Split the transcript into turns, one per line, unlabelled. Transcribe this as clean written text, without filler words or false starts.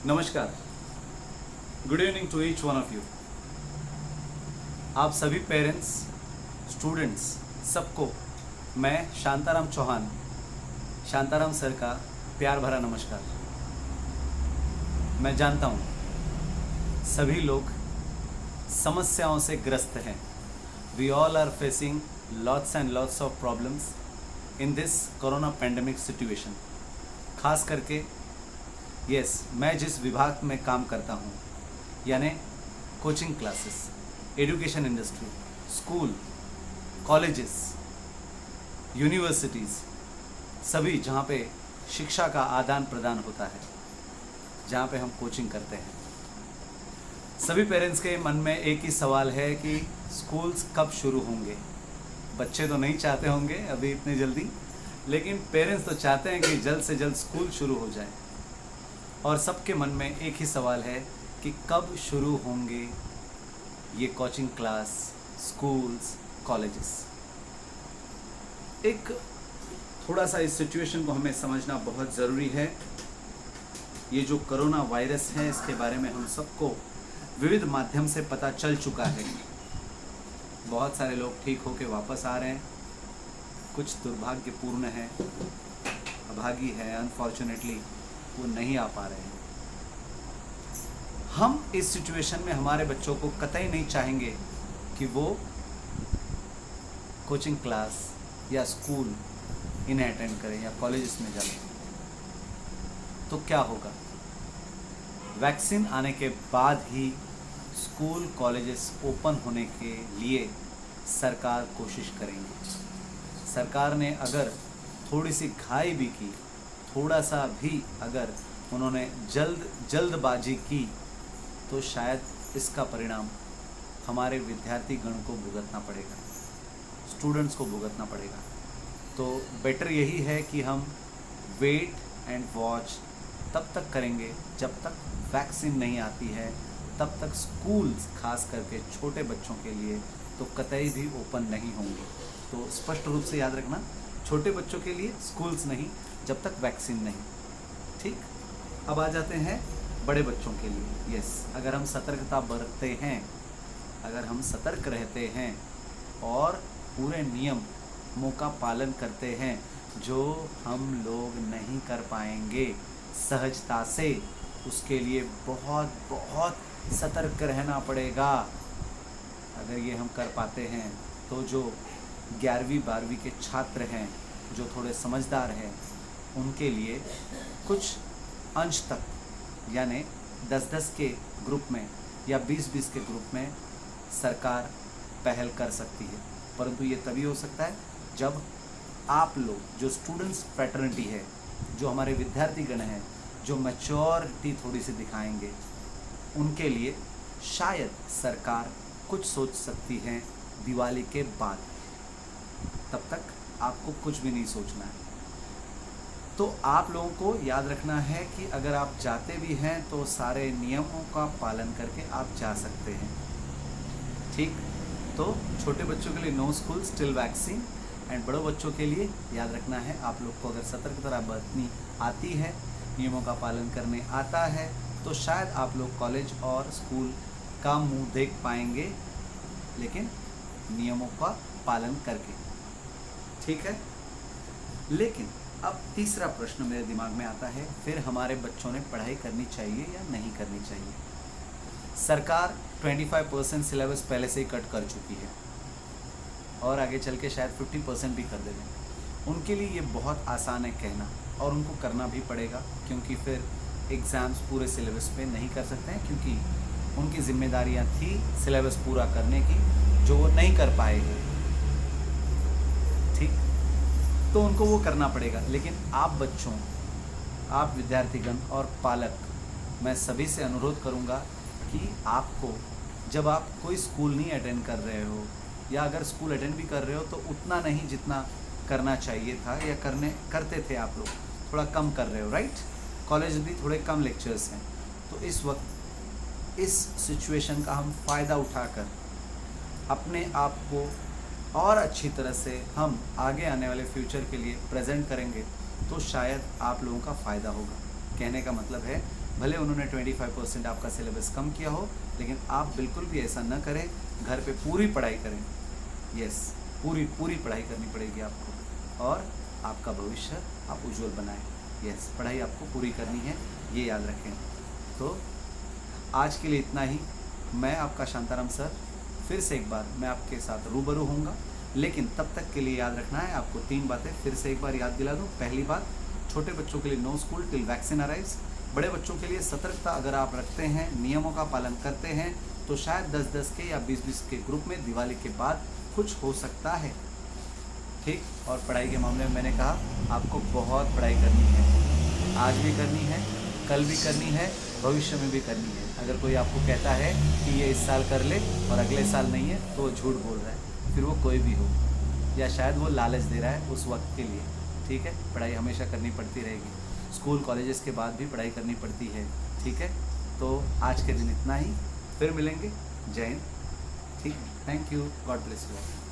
नमस्कार। Good evening to each one of you. आप सभी पेरेंट्स, स्टूडेंट्स, सबको मैं शांताराम चौहान, शांताराम सर का प्यार भरा नमस्कार। मैं जानता हूँ सभी लोग समस्याओं से ग्रस्त हैं। We all are facing lots and lots of problems in this corona pandemic situation. खास करके मैं जिस विभाग में काम करता हूँ यानी coaching classes, education industry, school, colleges, universities, सभी जहाँ पे शिक्षा का आदान प्रदान होता है, जहाँ पे हम कोचिंग करते हैं, सभी पेरेंट्स के मन में एक ही सवाल है कि स्कूल्स कब शुरू होंगे। बच्चे तो नहीं चाहते होंगे अभी इतने जल्दी, लेकिन पेरेंट्स तो चाहते हैं कि जल्द से जल्द स्कूल शुरू हो जाए। और सबके मन में एक ही सवाल है कि कब शुरू होंगे ये कोचिंग क्लास, स्कूल्स, कॉलेजेस। एक थोड़ा सा इस सिचुएशन को हमें समझना बहुत ज़रूरी है। ये जो कोरोना वायरस है इसके बारे में हम सबको विविध माध्यम से पता चल चुका है। बहुत सारे लोग ठीक होके वापस आ रहे हैं, कुछ दुर्भाग्यपूर्ण है, अभागी है, अनफॉर्चुनेटली वो नहीं आ पा रहे हैं। हम इस सिचुएशन में हमारे बच्चों को कतई नहीं चाहेंगे कि वो कोचिंग क्लास या स्कूल इन्हें अटेंड करें या कॉलेजेस में जाएं। तो क्या होगा? वैक्सीन आने के बाद ही स्कूल, कॉलेजेस ओपन होने के लिए सरकार कोशिश करेंगी। सरकार ने अगर थोड़ी सी घाई भी की, थोड़ा सा भी अगर उन्होंने जल्दबाजी की, तो शायद इसका परिणाम हमारे विद्यार्थी गण को भुगतना पड़ेगा, स्टूडेंट्स को भुगतना पड़ेगा। तो बेटर यही है कि हम वेट एंड वॉच तब तक करेंगे जब तक वैक्सीन नहीं आती है। तब तक स्कूल्स, खास करके छोटे बच्चों के लिए, तो कतई भी ओपन नहीं होंगे। तो स्पष्ट रूप से याद रखना, छोटे बच्चों के लिए स्कूल्स नहीं जब तक वैक्सीन नहीं। ठीक, अब आ जाते हैं बड़े बच्चों के लिए। अगर हम सतर्कता बरतते हैं, अगर हम सतर्क रहते हैं और पूरे नियमों का पालन करते हैं, जो हम लोग नहीं कर पाएंगे सहजता से, उसके लिए बहुत बहुत सतर्क रहना पड़ेगा। अगर ये हम कर पाते हैं तो जो 11वीं 12वीं के छात्र हैं, जो थोड़े समझदार हैं, उनके लिए कुछ अंश तक यानी 10-10 के ग्रुप में या 20-20 के ग्रुप में सरकार पहल कर सकती है। परंतु ये तभी हो सकता है जब आप लोग, जो स्टूडेंट्स फ्रेटर्निटी है, जो हमारे विद्यार्थीगण हैं, जो मैच्योरिटी थोड़ी सी दिखाएंगे, उनके लिए शायद सरकार कुछ सोच सकती है दिवाली के बाद। तब तक आपको कुछ भी नहीं सोचना है। तो आप लोगों को याद रखना है कि अगर आप जाते भी हैं तो सारे नियमों का पालन करके आप जा सकते हैं। ठीक, तो छोटे बच्चों के लिए no school still vaccine, and बड़ों बच्चों के लिए याद रखना है, आप लोग को अगर सतर्कता बरतनी आती है, नियमों का पालन करने आता है, तो शायद आप लोग कॉलेज और स्कूल का मुंह देख पाएंगे, लेकिन नियमों का पालन करके। ठीक है, लेकिन अब तीसरा प्रश्न मेरे दिमाग में आता है, फिर हमारे बच्चों ने पढ़ाई करनी चाहिए या नहीं करनी चाहिए? सरकार 25% सिलेबस पहले से ही कट कर चुकी है और आगे चल के शायद 50% भी कर देंगे। उनके लिए ये बहुत आसान है कहना, और उनको करना भी पड़ेगा, क्योंकि फिर एग्ज़ाम्स पूरे सिलेबस पे नहीं कर सकते हैं, क्योंकि उनकी जिम्मेदारियां थी सिलेबस पूरा करने की, जो वो नहीं कर पाएंगे। ठीक, तो उनको वो करना पड़ेगा। लेकिन आप बच्चों, आप विद्यार्थीगण और पालक, मैं सभी से अनुरोध करूंगा कि आपको, जब आप कोई स्कूल नहीं अटेंड कर रहे हो, या अगर स्कूल अटेंड भी कर रहे हो तो उतना नहीं जितना करना चाहिए था या करते थे आप लोग, थोड़ा कम कर रहे हो, राइट? कॉलेज भी थोड़े कम लेक्चर्स हैं। तो इस वक्त इस सिचुएशन का हम फ़ायदा उठाकर अपने आप को और अच्छी तरह से हम आगे आने वाले फ्यूचर के लिए प्रेजेंट करेंगे, तो शायद आप लोगों का फ़ायदा होगा। कहने का मतलब है भले उन्होंने 25% आपका सिलेबस कम किया हो, लेकिन आप बिल्कुल भी ऐसा न करें, घर पे पूरी पढ़ाई करें। यस, पूरी पूरी पढ़ाई करनी पड़ेगी आपको, और आपका भविष्य आप उज्जवल बनाएं। यस, पढ़ाई आपको पूरी करनी है, ये याद रखें। तो आज के लिए इतना ही। मैं आपका शांताराम सर, फिर से एक बार मैं आपके साथ रूबरू होऊंगा, लेकिन तब तक के लिए याद रखना है आपको 3 बातें फिर से एक बार याद दिला दूँ। पहली बात, छोटे बच्चों के लिए no school till vaccine arrives. बड़े बच्चों के लिए सतर्कता अगर आप रखते हैं, नियमों का पालन करते हैं, तो शायद 10-10 के या 20-20 के ग्रुप में दिवाली के बाद कुछ हो सकता है। ठीक। और पढ़ाई के मामले में मैंने कहा आपको बहुत पढ़ाई करनी है, आज भी करनी है, कल भी करनी है, भविष्य में भी करनी है। अगर कोई आपको कहता है कि ये इस साल कर ले और अगले साल नहीं है, तो वो झूठ बोल रहा है, फिर वो कोई भी हो, या शायद वो लालच दे रहा है उस वक्त के लिए। ठीक है, पढ़ाई हमेशा करनी पड़ती रहेगी, स्कूल कॉलेजेस के बाद भी पढ़ाई करनी पड़ती है। ठीक है, तो आज के दिन इतना ही, फिर मिलेंगे। जय हिंद। ठीक है, thank you, God bless you all.